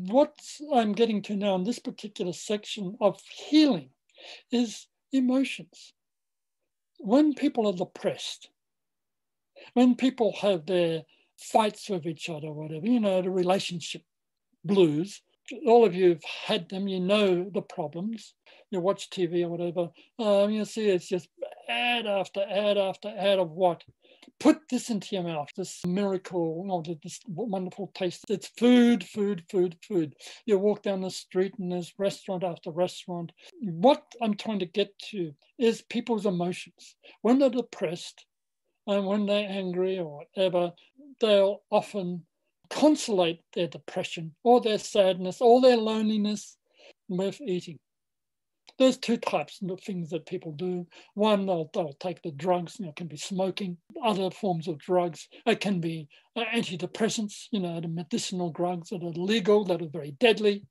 what I'm getting to now in this particular section of healing is emotions. When people are depressed, when people have their fights with each other, or whatever, the relationship blues, all of you have had them, you know the problems. You watch TV or whatever, you see it's just ad after ad after ad of what? Put this into your mouth, this miracle, this wonderful taste. It's food, food, food, food. You walk down the street and there's restaurant after restaurant. What I'm trying to get to is people's emotions. When they're depressed and when they're angry or whatever, they'll often consolate their depression or their sadness or their loneliness with eating. There's two types of things that people do. One, they'll take the drugs, it can be smoking, other forms of drugs. It can be antidepressants, the medicinal drugs that are legal, that are very deadly.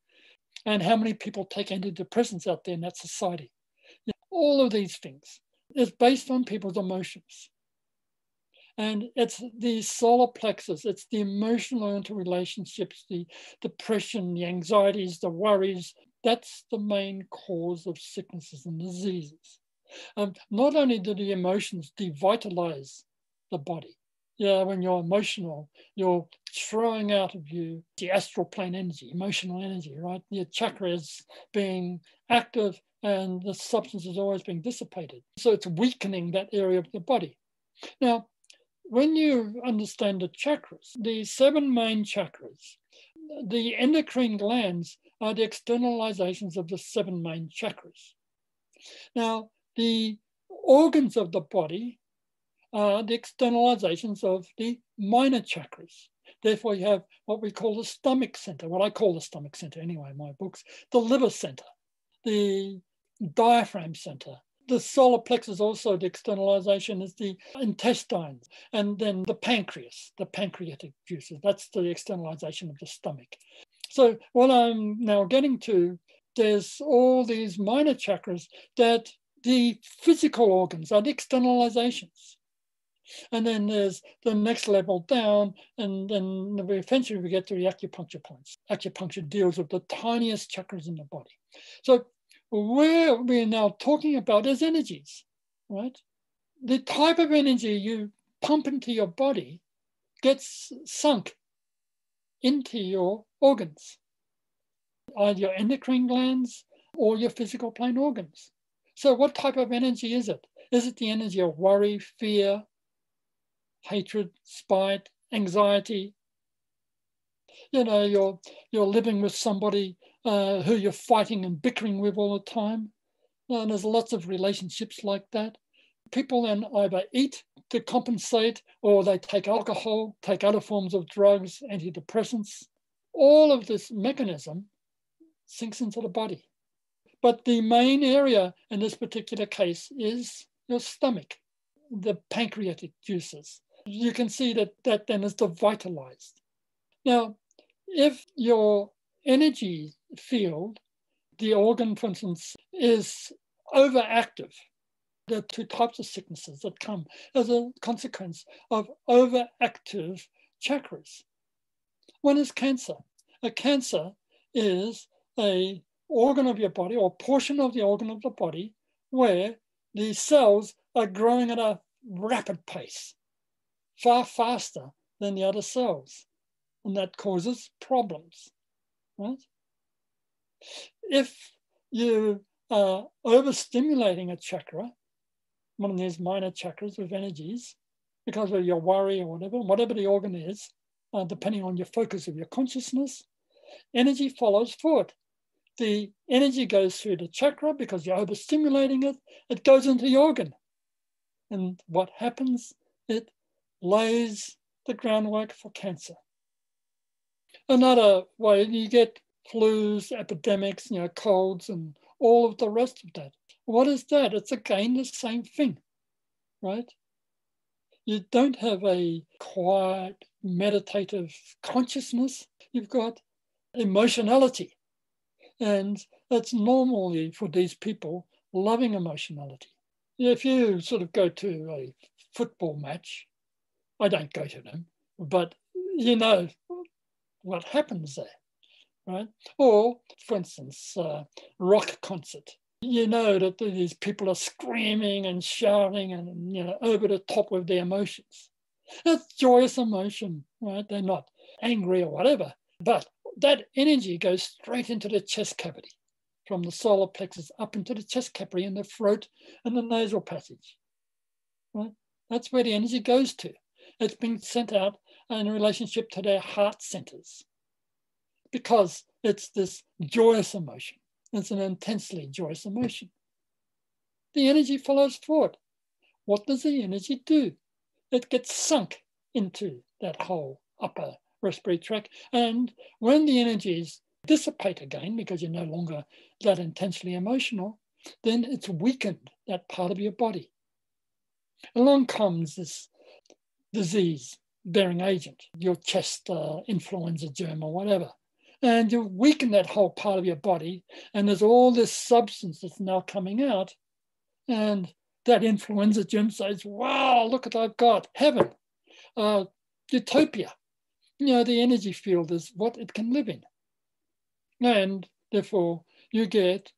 And how many people take antidepressants out there in that society? All of these things is based on people's emotions. And it's the solar plexus, it's the emotional interrelationships, the depression, the anxieties, the worries. That's the main cause of sicknesses and diseases. Not only do the emotions devitalize the body, when you're emotional, you're throwing out of you the astral plane energy, emotional energy, right? Your chakras being active and the substance is always being dissipated. So it's weakening that area of the body. Now, when you understand the chakras, the 7 main chakras, the endocrine glands are the externalizations of the 7 main chakras. Now, the organs of the body are the externalizations of the minor chakras. Therefore, you have what we call the stomach center, what I call the stomach center anyway in my books, the liver center, the diaphragm center. The solar plexus also, the externalization is the intestines, and then the pancreas, the pancreatic juices. That's the externalization of the stomach. So what I'm now getting to, there's all these minor chakras that the physical organs are the externalizations. And then there's the next level down, and then eventually we get to the acupuncture points. Acupuncture deals with the tiniest chakras in the body. So where we're now talking about is energies, right? The type of energy you pump into your body gets sunk into your organs, either your endocrine glands or your physical plane organs. So what type of energy is it? Is it the energy of worry, fear, hatred, spite, anxiety? You're living with somebody who you're fighting and bickering with all the time. And there's lots of relationships like that. People then either eat to compensate or they take alcohol, take other forms of drugs, antidepressants. All of this mechanism sinks into the body. But the main area in this particular case is your stomach, the pancreatic juices. You can see that then is devitalized. Now, if your energy field, the organ, for instance, is overactive, there are 2 types of sicknesses that come as a consequence of overactive chakras. One is cancer. A cancer is an organ of your body or portion of the organ of the body where the cells are growing at a rapid pace, far faster than the other cells. And that causes problems, right? If you are overstimulating a chakra, one of these minor chakras with energies, because of your worry or whatever the organ is, depending on your focus of your consciousness, energy follows forward. The energy goes through the chakra because you're overstimulating it. It goes into the organ. And what happens? It lays the groundwork for cancer. Another way, you get flus, epidemics, colds, and all of the rest of that. What is that? It's again the same thing, right? You don't have a quiet, meditative consciousness. You've got emotionality. And that's normally for these people loving emotionality. If you sort of go to a football match, I don't go to them, but you know what happens there. right? Or, for instance, rock concert. You know that these people are screaming and shouting and, over the top with their emotions. That's joyous emotion, right? They're not angry or whatever, but that energy goes straight into the chest cavity, from the solar plexus up into the chest cavity and the throat and the nasal passage, right? That's where the energy goes to. It's being sent out in relationship to their heart centers, because it's this joyous emotion. It's an intensely joyous emotion. The energy follows forward. What does the energy do? It gets sunk into that whole upper respiratory tract. And when the energies dissipate again, because you're no longer that intensely emotional, then it's weakened, that part of your body. Along comes this disease-bearing agent, your chest influenza germ or whatever. And you weaken that whole part of your body, and there's all this substance that's now coming out. And that influenza germ says, wow, look what I've got, heaven, utopia. The energy field is what it can live in. And therefore, you get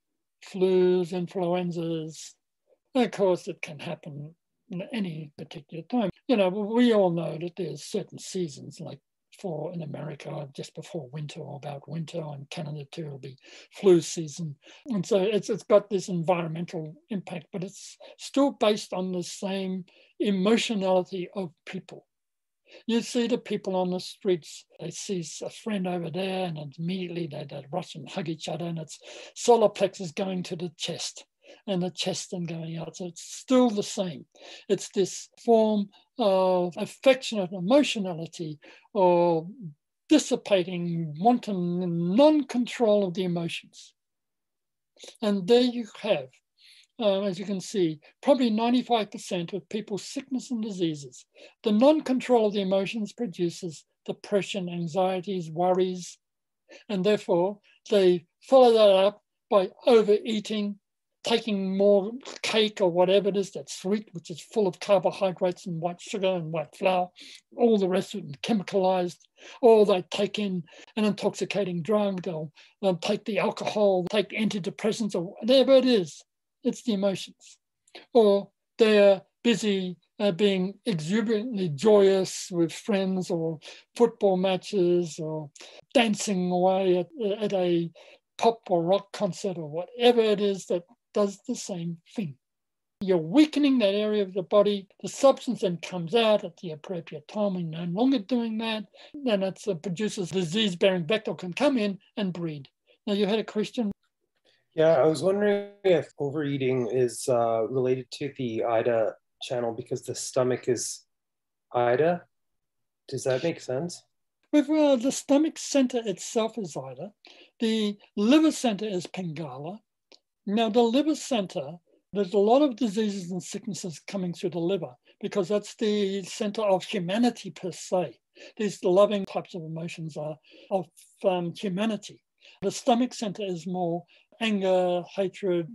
flus, influenzas. And of course, it can happen in any particular time. We all know that there's certain seasons, like in America, just before winter or about winter, and Canada too, will be flu season. And so it's got this environmental impact, but it's still based on the same emotionality of people. You see the people on the streets, they see a friend over there, and immediately they rush and hug each other, and it's solar plexus going to the chest, and the chest then going out. So it's still the same. It's this form of affectionate emotionality, or dissipating, wanton non-control of the emotions. And there you have, as you can see, probably 95% of people's sickness and diseases. The non-control of the emotions produces depression, anxieties, worries, and therefore they follow that up by overeating, taking more cake or whatever it is that's sweet, which is full of carbohydrates and white sugar and white flour, all the rest of it chemicalized, or they take in an intoxicating drug, they'll take the alcohol, take antidepressants, or whatever it is. It's the emotions. Or they're busy being exuberantly joyous with friends, or football matches, or dancing away at a pop or rock concert, or whatever it is that does the same thing. You're weakening that area of the body. The substance then comes out at the appropriate time. When you're no longer doing that, then it produces disease-bearing bacteria can come in and breed. Now, you had a question? Yeah, I was wondering if overeating is related to the Ida channel, because the stomach is Ida. Does that make sense? With the stomach center itself is Ida. The liver center is Pingala. Now, the liver center, there's a lot of diseases and sicknesses coming through the liver, because that's the center of humanity per se. These loving types of emotions are of humanity. The stomach center is more anger, hatred,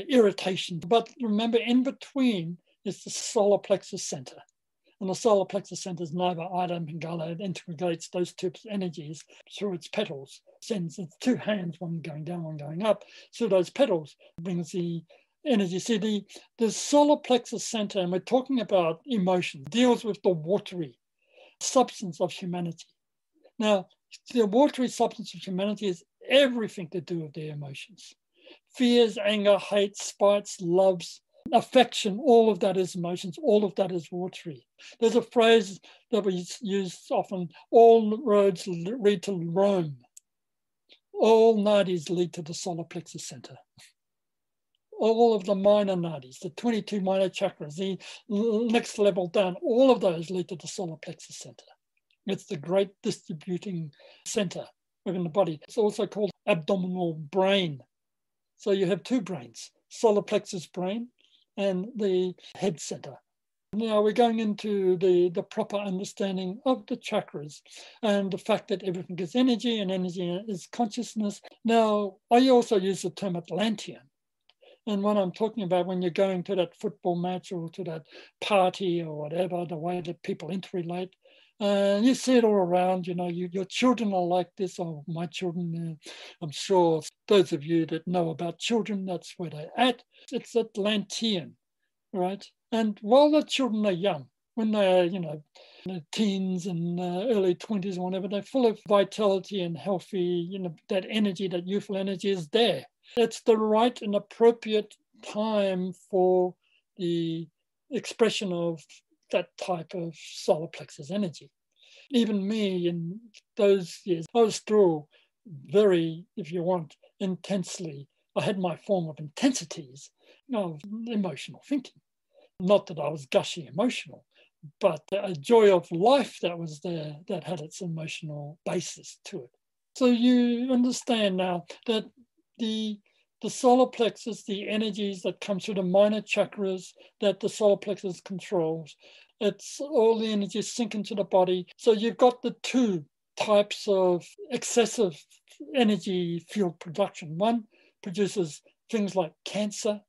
irritation. But remember, in between is the solar plexus center. And the solar plexus center is Nova, Ida, and Pingala. It integrates those two energies through its petals. Sends its two hands, one going down, one going up. So those petals brings the energy. See, the solar plexus center, and we're talking about emotion, deals with the watery substance of humanity. Now, the watery substance of humanity is everything to do with their emotions. Fears, anger, hate, spites, loves, affection, all of that is emotions, all of that is watery. There's a phrase that we use often: all roads lead to Rome. All nadis lead to the solar plexus center. All of the minor nadis, the 22 minor chakras, the next level down, all of those lead to the solar plexus center. It's the great distributing center within the body. It's also called abdominal brain. So you have two brains, solar plexus brain and the head center. Now we're going into the proper understanding of the chakras and the fact that everything is energy and energy is consciousness. Now, I also use the term Atlantean. And what I'm talking about, when you're going to that football match or to that party or whatever, the way that people interrelate, You see it all around, your children are like this, or my children, I'm sure those of you that know about children, that's where they're at. It's Atlantean, right? And while the children are young, when they're, in the teens and early 20s or whatever, they're full of vitality and healthy, that energy, that youthful energy is there. It's the right and appropriate time for the expression of that type of solar plexus energy. Even me in those years, I was still very, if you want, intensely, I had my form of intensities of emotional thinking. Not that I was gushy emotional, but a joy of life that was there that had its emotional basis to it. So you understand now that the solar plexus, the energies that come through the minor chakras that the solar plexus controls, it's all the energies sink into the body. So you've got the two types of excessive energy field production. One produces things like cancer,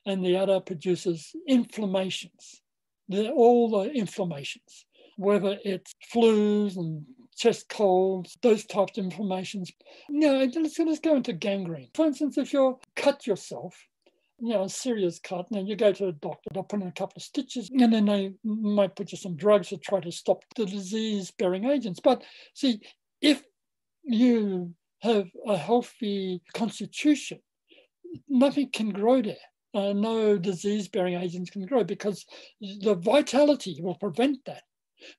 and the other produces inflammations. They're all the inflammations, whether it's flus and chest colds, those types of inflammations. Let's go into gangrene. For instance, if you cut yourself, a serious cut, and then you go to a doctor, they'll put in a couple of stitches, and then they might put you some drugs to try to stop the disease-bearing agents. But see, if you have a healthy constitution, nothing can grow there. No disease-bearing agents can grow because the vitality will prevent that.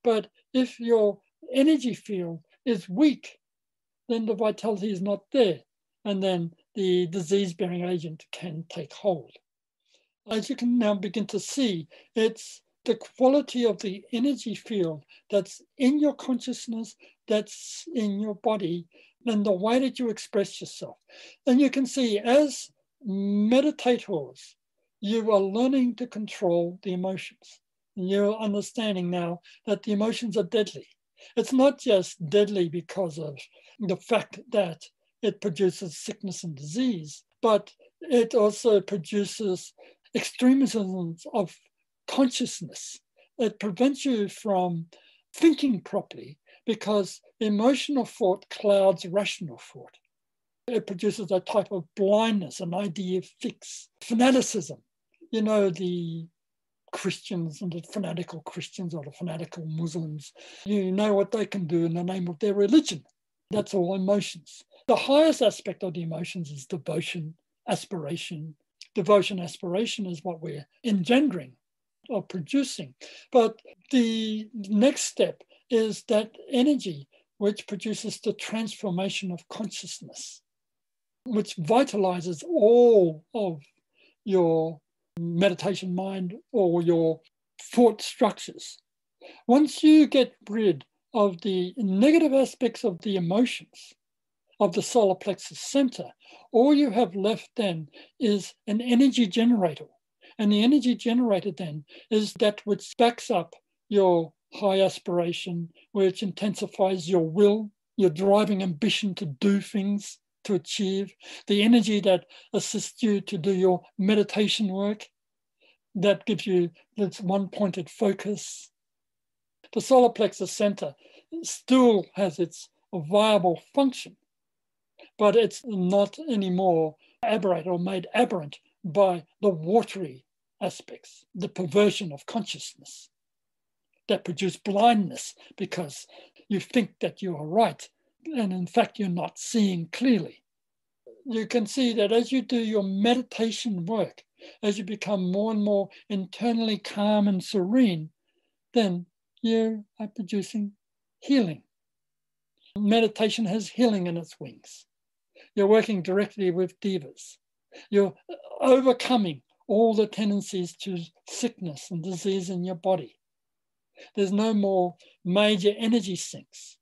But if your energy field is weak, then the vitality is not there. And then the disease-bearing agent can take hold. As you can now begin to see, it's the quality of the energy field that's in your consciousness, that's in your body, and the way that you express yourself. And you can see as meditators, you are learning to control the emotions. You're understanding now that the emotions are deadly. It's not just deadly because of the fact that it produces sickness and disease, but it also produces extremisms of consciousness. It prevents you from thinking properly because emotional thought clouds rational thought. It produces a type of blindness, an idea fix, fanaticism. The Christians and the fanatical Christians or the fanatical Muslims, you know what they can do in the name of their religion. That's all emotions. The highest aspect of the emotions is devotion, aspiration. Devotion, aspiration is what we're engendering or producing. But the next step is that energy which produces the transformation of consciousness, which vitalizes all of your meditation mind or your thought structures. Once you get rid of the negative aspects of the emotions of the solar plexus center, all you have left then is an energy generator. And the energy generator then is that which backs up your high aspiration, which intensifies your will, your driving ambition to do things, to achieve, the energy that assists you to do your meditation work, that gives you this one-pointed focus. The solar plexus center still has its viable function, but it's not anymore aberrant or made aberrant by the watery aspects, the perversion of consciousness that produce blindness because you think that you are right and in fact you're not seeing clearly. You can see that as you do your meditation work, as you become more and more internally calm and serene, then you are producing healing. Meditation has healing in its wings. You're working directly with devas. You're overcoming all the tendencies to sickness and disease in your body. There's no more major energy sinks.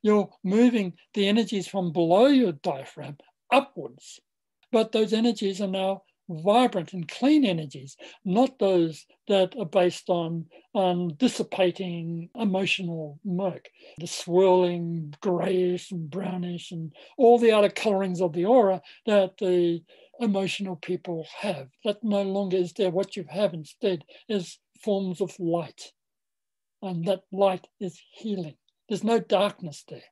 You're moving the energies from below your diaphragm upwards. But those energies are now vibrant and clean energies, not those that are based on dissipating emotional murk, the swirling grayish and brownish and all the other colorings of the aura that the emotional people have. That no longer is there. What you have instead is forms of light. and that light is healing. There's no darkness there.